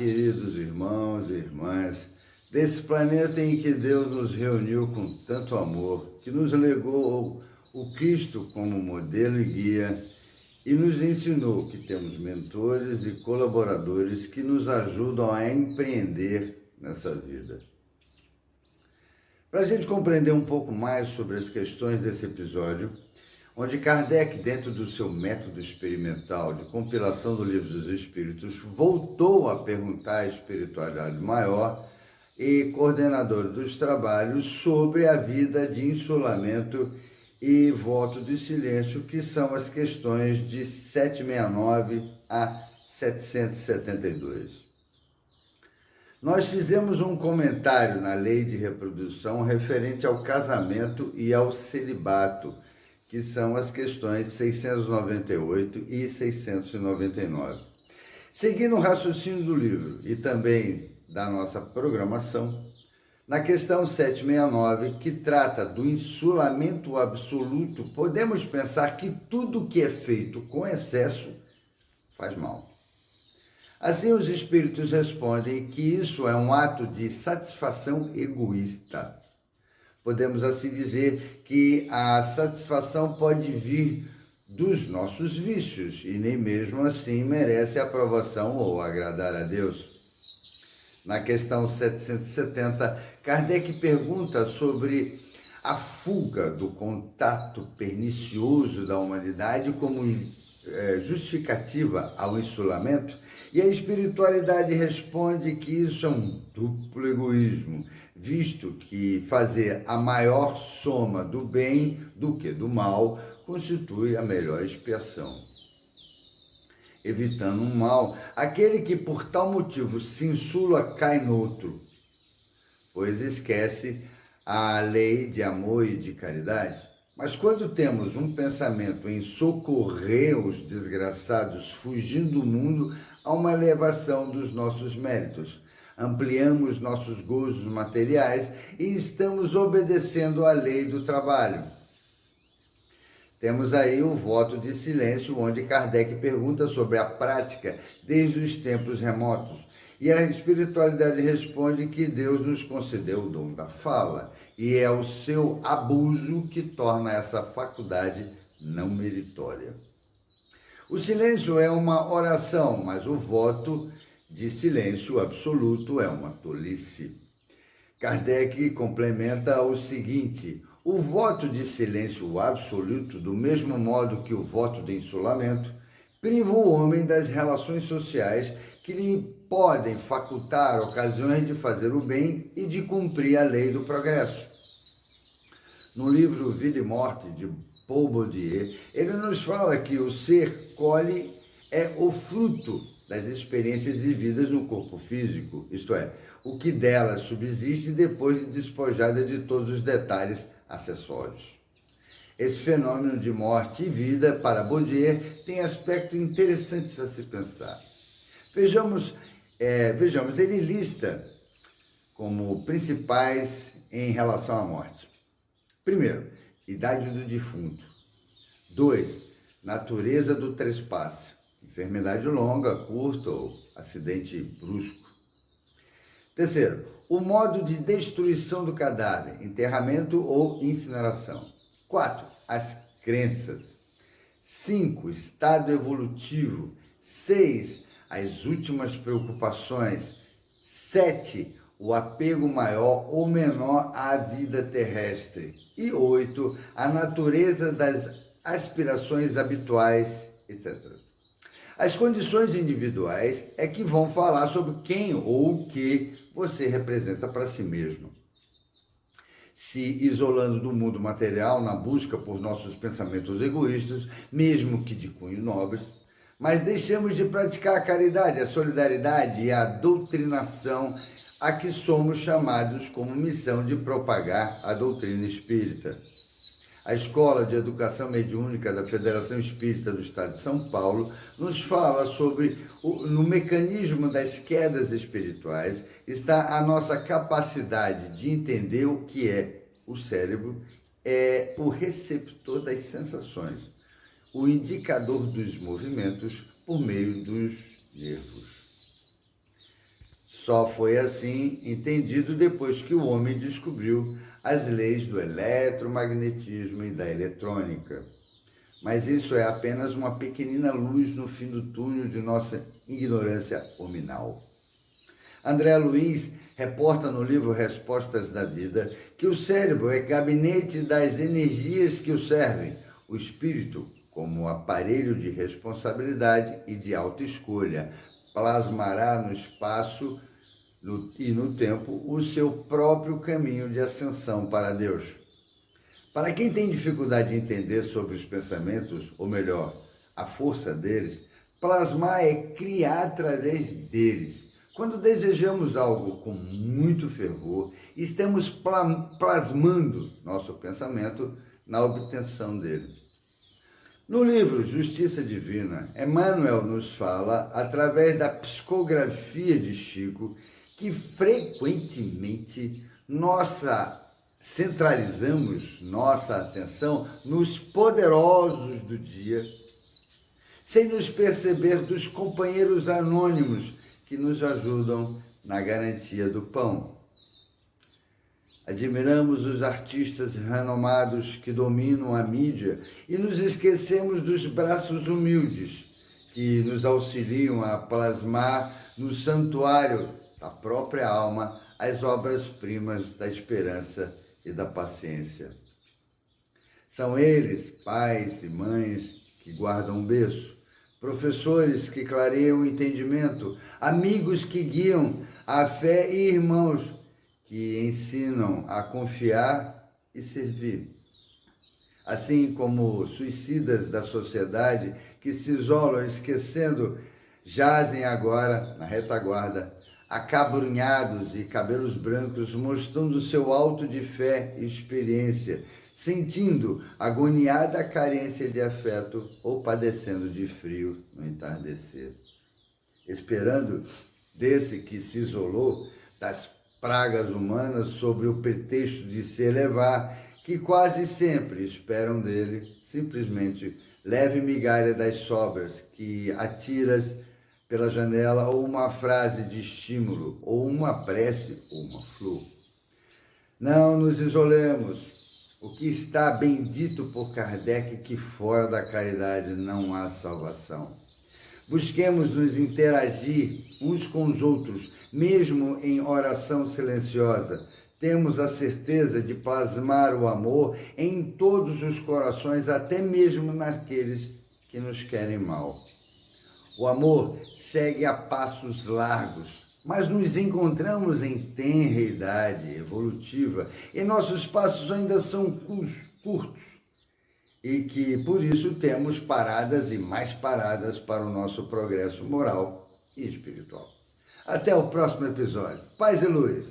queridos irmãos e irmãs, desse planeta em que Deus nos reuniu com tanto amor, que nos legou o Cristo como modelo e guia e nos ensinou que temos mentores e colaboradores que nos ajudam a empreender nessa vida. Para a gente compreender um pouco mais sobre as questões desse episódio, onde Kardec, dentro do seu método experimental de compilação do Livro dos Espíritos, voltou a perguntar à espiritualidade maior e coordenadora dos trabalhos sobre a vida de isolamento e voto de silêncio, que são as questões de 769 a 772. Nós fizemos um comentário na lei de reprodução referente ao casamento e ao celibato, que são as questões 698 e 699. Seguindo o raciocínio do livro e também da nossa programação, na questão 769, que trata do insulamento absoluto, podemos pensar que tudo que é feito com excesso faz mal. Assim, os espíritos respondem que isso é um ato de satisfação egoísta. Podemos assim dizer que a satisfação pode vir dos nossos vícios e nem mesmo assim merece aprovação ou agradar a Deus. Na questão 770, Kardec pergunta sobre a fuga do contato pernicioso da humanidade como justificativa ao insulamento, e a espiritualidade responde que isso é um duplo egoísmo, visto que fazer a maior soma do bem do que do mal constitui a melhor expiação. Evitando um mal, aquele que por tal motivo se insula cai noutro, pois esquece a lei de amor e de caridade. Mas quando temos um pensamento em socorrer os desgraçados fugindo do mundo, há uma elevação dos nossos méritos. Ampliamos nossos gozos materiais e estamos obedecendo à lei do trabalho. Temos aí o voto de silêncio, onde Kardec pergunta sobre a prática desde os tempos remotos. E a espiritualidade responde que Deus nos concedeu o dom da fala, e é o seu abuso que torna essa faculdade não meritória. O silêncio é uma oração, mas o voto de silêncio absoluto é uma tolice. Kardec complementa o seguinte: o voto de silêncio absoluto, do mesmo modo que o voto de insulamento, priva o homem das relações sociais que lhe podem facultar ocasiões de fazer o bem e de cumprir a lei do progresso. No livro Vida e Morte, de Paul Bourdieu, ele nos fala que o ser colhe o fruto das experiências vividas no corpo físico, isto é, o que delas subsiste depois de despojada de todos os detalhes acessórios. Esse fenômeno de morte e vida, para Bourdieu, tem aspectos interessantes a se pensar. Vejamos, ele lista como principais em relação à morte. Primeiro, idade do defunto. 2, natureza do trespasse. Enfermidade longa, curta ou acidente brusco. Terceiro, o modo de destruição do cadáver, enterramento ou incineração. 4, as crenças. 5, estado evolutivo. 6, as últimas preocupações. 7, o apego maior ou menor à vida terrestre. E 8, a natureza das aspirações habituais, etc. As condições individuais é que vão falar sobre quem ou o que você representa para si mesmo. Se isolando do mundo material na busca por nossos pensamentos egoístas, mesmo que de cunho nobres, mas deixamos de praticar a caridade, a solidariedade e a doutrinação a que somos chamados como missão de propagar a doutrina espírita. A Escola de Educação Mediúnica da Federação Espírita do Estado de São Paulo nos fala sobre, no mecanismo das quedas espirituais, está a nossa capacidade de entender o que é o cérebro, é o receptor das sensações, o indicador dos movimentos por meio dos nervos. Só foi assim entendido depois que o homem descobriu as leis do eletromagnetismo e da eletrônica. Mas isso é apenas uma pequenina luz no fim do túnel de nossa ignorância hominal. André Luiz reporta no livro Respostas da Vida que o cérebro é gabinete das energias que o servem, o espírito, como aparelho de responsabilidade e de autoescolha, plasmará no espaço e no tempo o seu próprio caminho de ascensão para Deus. Para quem tem dificuldade de entender sobre os pensamentos, ou melhor, a força deles, plasmar é criar através deles. Quando desejamos algo com muito fervor, estamos plasmando nosso pensamento na obtenção dele. No livro Justiça Divina, Emmanuel nos fala, através da psicografia de Chico, que frequentemente centralizamos nossa atenção nos poderosos do dia, sem nos perceber dos companheiros anônimos que nos ajudam na garantia do pão. Admiramos os artistas renomados que dominam a mídia e nos esquecemos dos braços humildes que nos auxiliam a plasmar no santuário da própria alma as obras-primas da esperança e da paciência. São eles, pais e mães, que guardam o berço, professores que clareiam o entendimento, amigos que guiam a fé e irmãos que ensinam a confiar e servir. Assim como suicidas da sociedade que se isolam esquecendo, jazem agora na retaguarda, acabrunhados e cabelos brancos, mostrando seu alto de fé e experiência, sentindo agoniada carência de afeto ou padecendo de frio no entardecer. Esperando desse que se isolou das pragas humanas sobre o pretexto de se elevar, que quase sempre esperam dele simplesmente leve migalha das sobras que atiras pela janela, ou uma frase de estímulo, ou uma prece, ou uma flor. Não nos isolemos. O que está bem dito por Kardec, que fora da caridade não há salvação. Busquemos nos interagir uns com os outros, mesmo em oração silenciosa. Temos a certeza de plasmar o amor em todos os corações, até mesmo naqueles que nos querem mal. O amor segue a passos largos, mas nos encontramos em tenra idade evolutiva e nossos passos ainda são curtos e que, por isso, temos paradas e mais paradas para o nosso progresso moral e espiritual. Até o próximo episódio. Paz e luz!